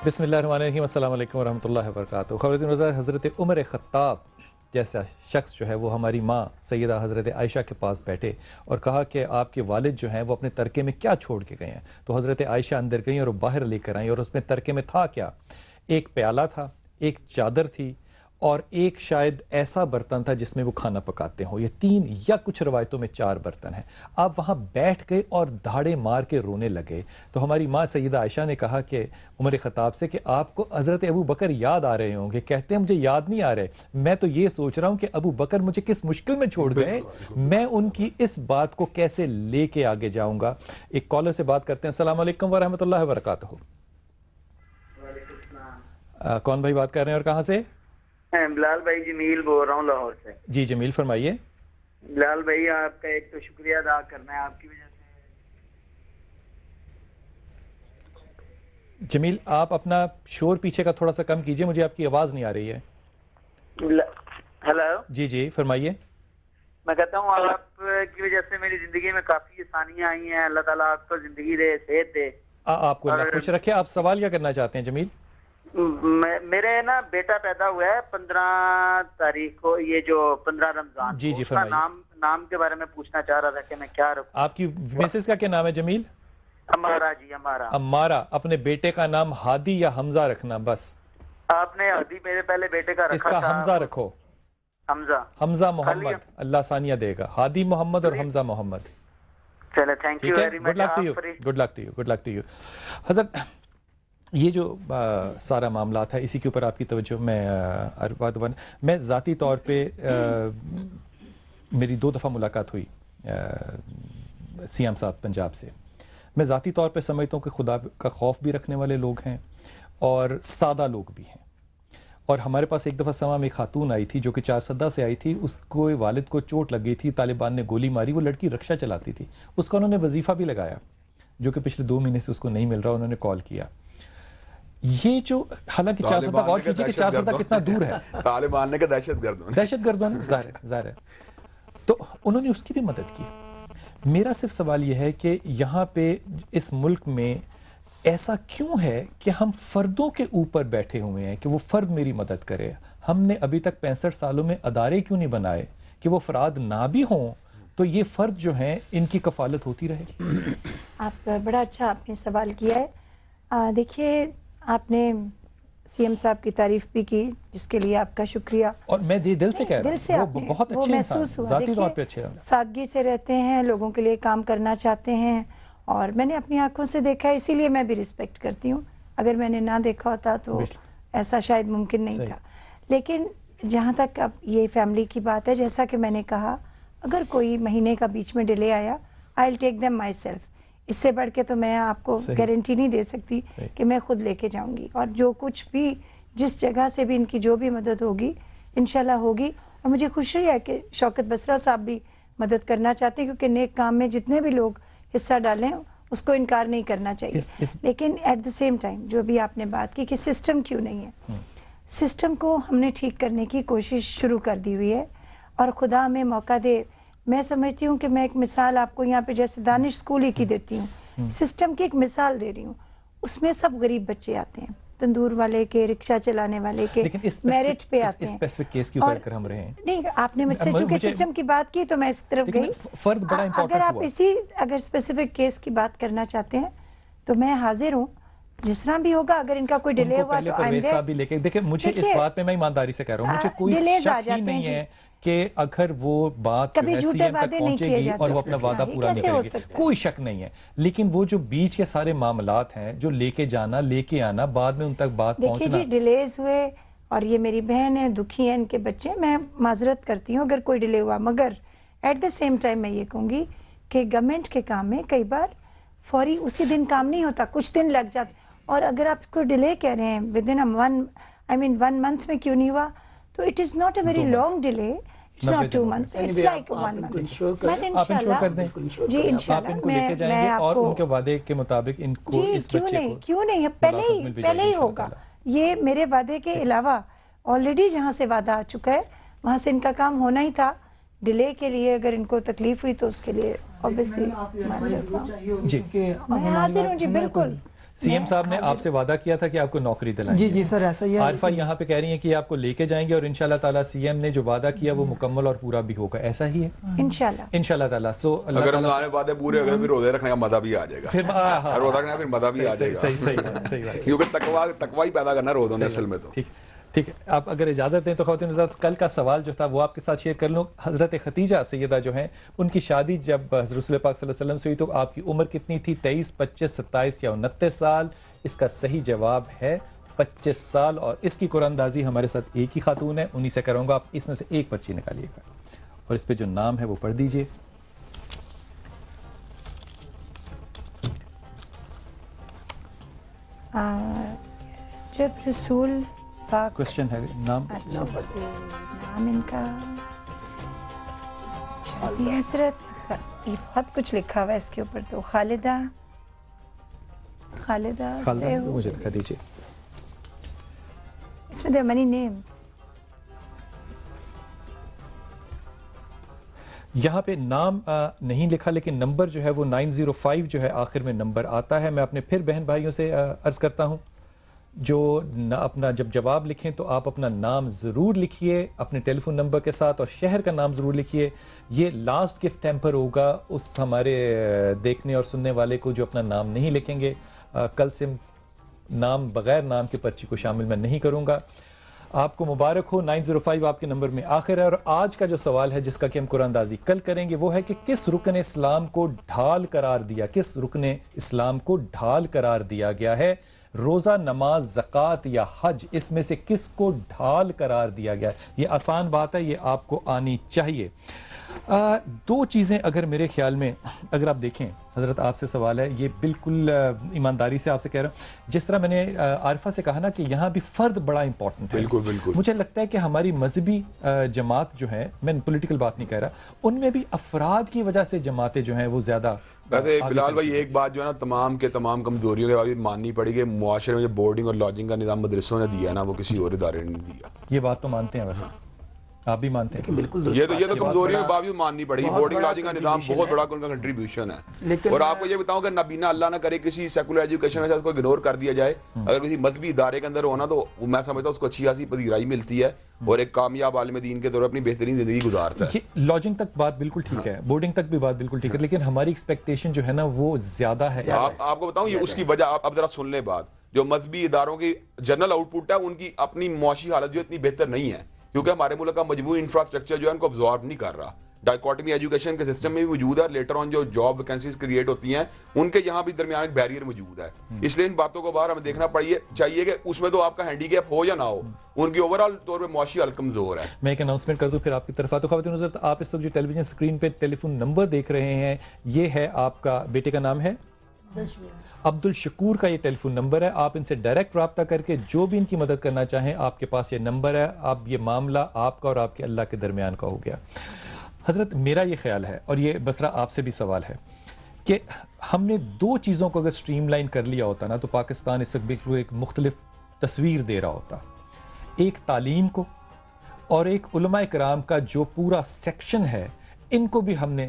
बिस्मिल्लाहिर्रहमानिर्रहीम, अस्सलाम वालेकुम वरहमतुल्लाहि वबरकातुहू। ख़वातीन वज़ीर हज़रत उमर ख़त्ताब जैसा शख्स जो है वो हमारी माँ सैयदा हज़रत आयशा के पास बैठे और कहा कि आपके वालिद जो हैं वो अपने तरके में क्या छोड़ के गए हैं। तो हज़रत आयशा अंदर गई और बाहर लेकर आई और उसमें तरके में था क्या, एक प्याला था, एक चादर थी और एक शायद ऐसा बर्तन था जिसमें वो खाना पकाते हो। ये 3 या कुछ रवायतों में 4 बर्तन हैं। आप वहाँ बैठ गए और धाड़े मार के रोने लगे। तो हमारी माँ सैयदा आयशा ने कहा कि उमर ख़त्ताब से कि आपको हज़रत अबू बकर याद आ रहे होंगे। कहते हैं मुझे याद नहीं आ रहे, मैं तो ये सोच रहा हूँ कि अबू बकर मुझे किस मुश्किल में छोड़ गए, मैं उनकी इस बात को कैसे लेके आगे जाऊँगा। एक कॉलर से बात करते हैं। अस्सलाम वालेकुम वरहमतुल्लाहि वबरकातुहू। कौन भाई बात कर रहे हैं और कहाँ से? बिलाल भाई, जमील बोल रहा हूँ लाहौर से। जी जमील फरमाइए। बिलाल भाई, आपका एक तो शुक्रिया अदा करना है, आपकी वजह से। जमील आप अपना शोर पीछे का थोड़ा सा कम कीजिए, मुझे आपकी आवाज़ नहीं आ रही है। हेलो जी जी फरमाइए। मैं कहता हूँ आपकी वजह से मेरी जिंदगी में काफी आसानियाँ आई हैं। अल्लाह ताला आपको जिंदगी दे, सेहत दे। आपको अल्लाह खुश रखे। आप सवाल क्या करना चाहते हैं जमील? मेरे ना बेटा पैदा हुआ है 15 तारीख को, ये जो 15 रमजान। जी जी उसका नाम के बारे में पूछना चाह रहा था कि मैं क्या रखूं। आपकी मिसेस का क्या नाम है जमील? अमारा जी, अमारा। अमारा। अपने बेटे का नाम हादी या हमजा रखना बस। आपने हादी मेरे पहले बेटे का रखा इसका हमजा रखो। हमजा मोहम्मद, अल्लाह सानिया देगा। हादी मोहम्मद और हमजा मोहम्मद। चलो thank you very much. Good luck to you, good luck to you, good luck to you. हज़रत ये जो सारा मामला था इसी के ऊपर आपकी तवज्जो मैं ज़ाती तौर पे मेरी 2 दफ़ा मुलाकात हुई सीएम साहब पंजाब से। मैं ज़ाती तौर पे समझता हूँ कि खुदा का खौफ भी रखने वाले लोग हैं और सादा लोग भी हैं। और हमारे पास एक दफ़ा समा में एक खातून आई थी जो कि 4 सद्दा से आई थी। उसको वालिद को चोट लग गई थी, तालिबान ने गोली मारी। वो लड़की रिक्शा चलाती थी, उसका उन्होंने वजीफ़ा भी लगाया जो कि पिछले 2 महीने से उसको नहीं मिल रहा। उन्होंने कॉल किया। ये जो हालांकि 4 सद्दा, गौर कीजिए कि 4 सद्दा कितना दूर है। तालिबान ने दहशतगर्दों ने ज़ाहिर है। तो उन्होंने उसकी भी मदद की। मेरा सिर्फ सवाल यह है कि यहाँ पे इस मुल्क में ऐसा क्यों है कि हम फर्दों के ऊपर बैठे हुए हैं कि वो फर्द मेरी मदद करे। हमने अभी तक 65 सालों में अदारे क्यों नहीं बनाए कि वो अफराद ना भी हों तो ये फर्द जो हैं इनकी कफालत होती रहे। आप बड़ा अच्छा आपने सवाल किया है। देखिए, आपने सीएम साहब की तारीफ भी की जिसके लिए आपका शुक्रिया। और मैं दिल से कह रहा हूँ वो बहुत अच्छे महसूस हुआ। ज़ाती तौर पे अच्छे हैं, सादगी से रहते हैं, लोगों के लिए काम करना चाहते हैं और मैंने अपनी आंखों से देखा है, इसीलिए मैं भी रिस्पेक्ट करती हूँ। अगर मैंने ना देखा होता तो ऐसा शायद मुमकिन नहीं था। लेकिन जहाँ तक अब ये फैमिली की बात है, जैसा कि मैंने कहा, अगर कोई महीने का बीच में डिले आया, I will take them myself. इससे बढ़ के तो मैं आपको गारंटी नहीं दे सकती कि मैं खुद लेके जाऊंगी। और जो कुछ भी, जिस जगह से भी इनकी जो भी मदद होगी इंशाल्लाह होगी। और मुझे खुशी है कि शौकत बसरा साहब भी मदद करना चाहते हैं, क्योंकि नेक काम में जितने भी लोग हिस्सा डालें उसको इनकार नहीं करना चाहिए। लेकिन एट द सेम टाइम जो भी आपने बात की कि सिस्टम क्यों नहीं है, सिस्टम को हमने ठीक करने की कोशिश शुरू कर दी हुई है और खुदा हमें मौका दे। मैं समझती हूँ कि मैं एक मिसाल आपको यहाँ पे जैसे दानिश स्कूल ही की देती हूँ, सिस्टम की एक मिसाल दे रही हूँ। उसमें सब गरीब बच्चे आते हैं, तंदूर वाले के, रिक्शा चलाने वाले के, मेरिट पे आते हैं। स्पेसिफिक केस के ऊपर हम रहे हैं। नहीं, आपने मुझसे चूंकि सिस्टम की बात की तो मैं इस तरफ गई। फर्द बड़ा इंपॉर्टेंट अगर आप अगर स्पेसिफिक केस की बात करना चाहते हैं तो मैं हाजिर हूँ, जिस तरह भी होगा। अगर इनका कोई डिले हुआ तो देखिए, मुझे इस बात पे मैं ईमानदारी से कह रहा हूँ, मुझे कोई शक ही नहीं है कि अगर वो बात कभी झूठे वादे नहीं किए जाते और वो अपना वादा पूरा नहीं करेंगे, कोई शक नहीं है। लेकिन वो जो बीच के सारे मामलात हैं, जो लेके जाना, लेके आना, बाद में उन तक बात पहुंचना। देखिए जी, डिलेज हुए और ये मेरी बहन है, दुखी है, इनके बच्चे, मैं माजरत करती हूँ अगर कोई डिले हुआ। मगर एट द सेम टाइम मैं ये कहूँगी कि गवर्नमेंट के काम में कई बार फौरी उसी दिन काम नहीं होता, कुछ दिन लग जाते। और अगर आप कोई डिले कह रहे हैं विद इन 1 मंथ में क्यों नहीं हुआ, तो it is not a very long delay. It's not 2 months, it's like 1 month. आप इंश्योर कर दें जी, इंशाल्लाह इनको लेके जाएंगे और उनके वादे के मुताबिक इनको इस बच्चे को क्यों नहीं पहले ही होगा। ये मेरे वादे के अलावा ऑलरेडी जहाँ से वादा आ चुका है वहाँ से इनका काम होना ही था। डिले के लिए अगर इनको तकलीफ हुई तो उसके लिए ऑब्वियसली जी मैं हाजिर हूँ जी, बिल्कुल। सीएम साहब ने आपसे वादा किया था कि आपको नौकरी दिलाएंगे। जी सर, ऐसा ही है। आरिफा यहाँ पे कह रही है कि आपको लेके जाएंगे और इंशाल्लाह ताला सीएम ने जो वादा किया वो मुकम्मल और पूरा भी होगा, ऐसा ही है इंशाल्लाह ताला। सो अगर हमारे वादे पूरे अगर फिर रोजे रखने का मजा भी आ जाएगा, फिर रोजा रखने का फिर मजा भी आ जाएगा। सही बात क्योंकि तकवा ही पैदा करना रोजों ने असल में। तो ठीक है, आप अगर इजाज़त दें तो ख़वातीन हज़रात कल का सवाल जो था वो आपके साथ शेयर कर लूँ। हज़रत खदीजा सैयदा जो हैं उनकी शादी जब हज़रत रसूल पाक सल्लल्लाहु अलैहि वसल्लम से हुई तो आपकी उम्र कितनी थी? 23, 25, 27 या 29 साल? इसका सही जवाब है 25 साल। और इसकी कुरानदाजी हमारे साथ एक ही खातून है, उन्हीं से करूँगा। आप इसमें से एक पर्ची निकालिएगा और इस पर जो नाम है वो पढ़ दीजिए। जब रसूल क्वेश्चन है नाम इनका हजरत, ये बहुत कुछ लिखा हुआ है इसके ऊपर। तो खालिदा से मुझे दिखा दीजिए। इसमें there are many names। यहाँ पे नाम नहीं लिखा लेकिन नंबर जो है वो 905 जो है आखिर में नंबर आता है। मैं अपने फिर बहन भाइयों से अर्ज करता हूँ जो अपना जब जवाब लिखें तो आप अपना नाम ज़रूर लिखिए अपने टेलीफोन नंबर के साथ और शहर का नाम ज़रूर लिखिए। ये लास्ट गिफ्ट टेम्पर होगा उस हमारे देखने और सुनने वाले को जो अपना नाम नहीं लिखेंगे। कल से नाम बग़ैर नाम की पर्ची को शामिल मैं नहीं करूँगा। आपको मुबारक हो, 905 आपके नंबर में आखिर है। और आज का जो सवाल है जिसका कि हम कुरानदाजी कल करेंगे वो है कि किस रुकन इस्लाम को ढाल करार दिया, किस रुकन इस्लाम को ढाल करार दिया गया है? रोज़ा, नमाज, ज़कात या हज, इसमें से किसको ढाल करार दिया गया है? ये आसान बात है, ये आपको आनी चाहिए। दो चीज़ें अगर मेरे ख्याल में अगर आप देखें, हज़रत आपसे सवाल है, ये बिल्कुल ईमानदारी से आपसे कह रहा हूँ। जिस तरह मैंने आरिफा से कहा ना कि यहाँ भी फ़र्द बड़ा इंपॉर्टेंट है। बिल्कुल मुझे लगता है कि हमारी मजहबी जमात जो है, मैं पॉलिटिकल बात नहीं कह रहा, उनमें भी अफराद की वजह से जमातें जो हैं वो ज़्यादा। वैसे बिलाल भाई एक बात जो है ना तमाम के तमाम कमजोरियों के बावजूद माननी पड़ेगी, मुआशरे में जो बोर्डिंग और लॉजिंग का निज़ाम मदरसों ने दिया ना वो किसी और इदारे ने नहीं दिया। ये बात तो मानते हैं, वैसे आप भी मानते हैं? बिल्कुल, ये तो कमजोरियों के बावजूद माननी पड़ेगी। बोर्डिंग लॉजिंग का निज़ाम बहुत बड़ा उनका कंट्रीब्यूशन है। और आपको ये बताऊं कि नबीना अल्लाह ना करे किसी सेकुलर एजुकेशन में उसको इग्नोर कर दिया जाए, अगर किसी मजहबी इदारे के अंदर होना तो मैं समझता हूँ उसको अच्छी खासी पजीराई मिलती है और एक कामयाब आलिम दीन के तौर पर अपनी बेहतरीन जिंदगी गुजारता है। लॉजिंग तक बात बिल्कुल ठीक है, बोर्डिंग तक भी बात बिल्कुल ठीक है, लेकिन हमारी एक्सपेक्टेशन जो है ना वो ज्यादा है। आपको बताऊं ये उसकी वजह, अब जरा सुन ले बात, जो मजहबी इदारों की जनरल आउटपुट है उनकी अपनी मुआशी हालत जो इतनी बेहतर नहीं है क्योंकि हमारे मुल्क का मजबूरी इंफ्रास्ट्रक्चर जो है उनको अब्जॉर्ब नहीं कर रहा। डाइकोटमी एजुकेशन के सिस्टम में भी मौजूद है, लेटर ऑन जो जॉब वैकेंसीज क्रिएट होती हैं उनके यहाँ भी दरमियान एक बैरियर मौजूद है। इसलिए इन बातों को बाहर हमें देखना चाहिए कि उसमें तो आपका हैंडीकैप हो या ना हो, उनकी ओवरऑल तौर पर मुआशी हालत कमजोर है। मैं एक अनाउंसमेंट कर दूं फिर आपकी तरफ आता हूं। ख़वातीन हज़रात, आप इस वक्त जो टेलीविजन स्क्रीन पे टेलीफोन नंबर देख रहे हैं ये है आपका बेटे का नाम है अब्दुल शकूर का ये टेलीफोन नंबर है। आप इनसे डायरेक्ट रब्ता करके जो भी इनकी मदद करना चाहें आपके पास ये नंबर है। आप ये मामला आपका और आपके अल्लाह के दरमियान का हो गया। हज़रत मेरा ये ख्याल है और ये बसरा आपसे भी सवाल है कि हमने दो चीज़ों को अगर स्ट्रीमलाइन कर लिया होता ना तो पाकिस्तान इस वक्त बिल्कुल एक मुख्तलिफ तस्वीर दे रहा होता। एक तालीम को और एक उलमाए कराम का जो पूरा सेक्शन है इनको भी हमने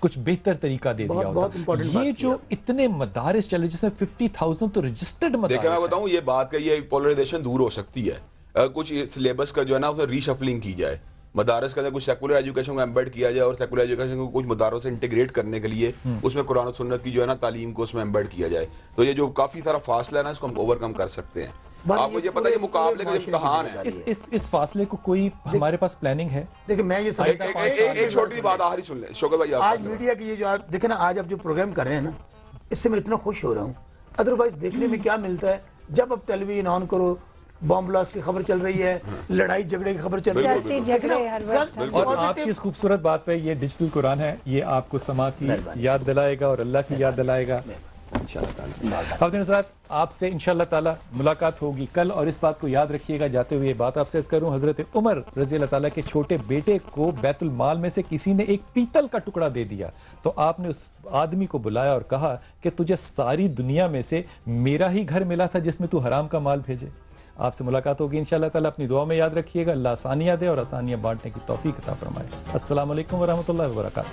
कुछ बेहतर तरीका दे दिया होता। ये जो इतने मदारिस चले जिसमें 50,000 तो रजिस्टर्ड मदारिस। देखिए मैं बताऊं ये बात का ये पोलराइजेशन दूर हो सकती है। कुछ सिलेबस का जो है ना उसमें रीशफलिंग की जाए, मदारस के अंदर कुछ सेकुलर एजुकेशन को एम्बेड किया जाए और सेकुलर एजुकेशन को कुछ मदारों से इंटीग्रेट करने के लिए उसमें कुरान और सुन्नत की जो है ना तालीम को उसमें एम्बेड किया जाए। तो ये जो काफी सारा फासला है ना इसको हम ओवरकम कर सकते हैं। आपको ये पता है ये मुकाबले का इम्तिहान है। इस फासले को कोई हमारे पास प्लानिंग है? देखिए मैं ये एक छोटी बात आखिरी सुन ले शौकत भाई, आज मीडिया की ये जो आप देखे ना आज आप जो प्रोग्राम कर रहे हैं ना इससे मैं इतना खुश हो रहा हूँ। अदरवाइज देखने में क्या मिलता है जब आप टेलीविजन ऑन करो बॉम्ब ब्लास्ट की खबर चल रही है, लड़ाई झगड़े की खबर चल रही है। और आपकी इस खूबसूरत बात पे ये डिजिटल कुरान है, ये आपको समा की याद दिलाएगा और अल्लाह की याद दिलाएगा इंशाअल्लाह। आपसे इंशाअल्लाह ताला मुलाकात होगी कल। और इस बात को याद रखिएगा, जाते हुए ये बात आपसे अर्ज करूं, हजरत उमर रजी अल्लाह ताला के छोटे बेटे को बैतुल माल में से किसी ने एक पीतल का टुकड़ा दे दिया तो आपने उस आदमी को बुलाया और कहा कि तुझे सारी दुनिया में से मेरा ही घर मिला था जिसमें तू हराम का माल भेजे। आपसे मुलाकात होगी इंशाअल्लाह ताला। अपनी दुआ में याद रखिएगा। अल्लाह आसानियाँ दे और आसानियाँ बांटने की तौफीक अता फरमाए। अस्सलाम वालेकुम व रहमतुल्लाहि व बरकातहू।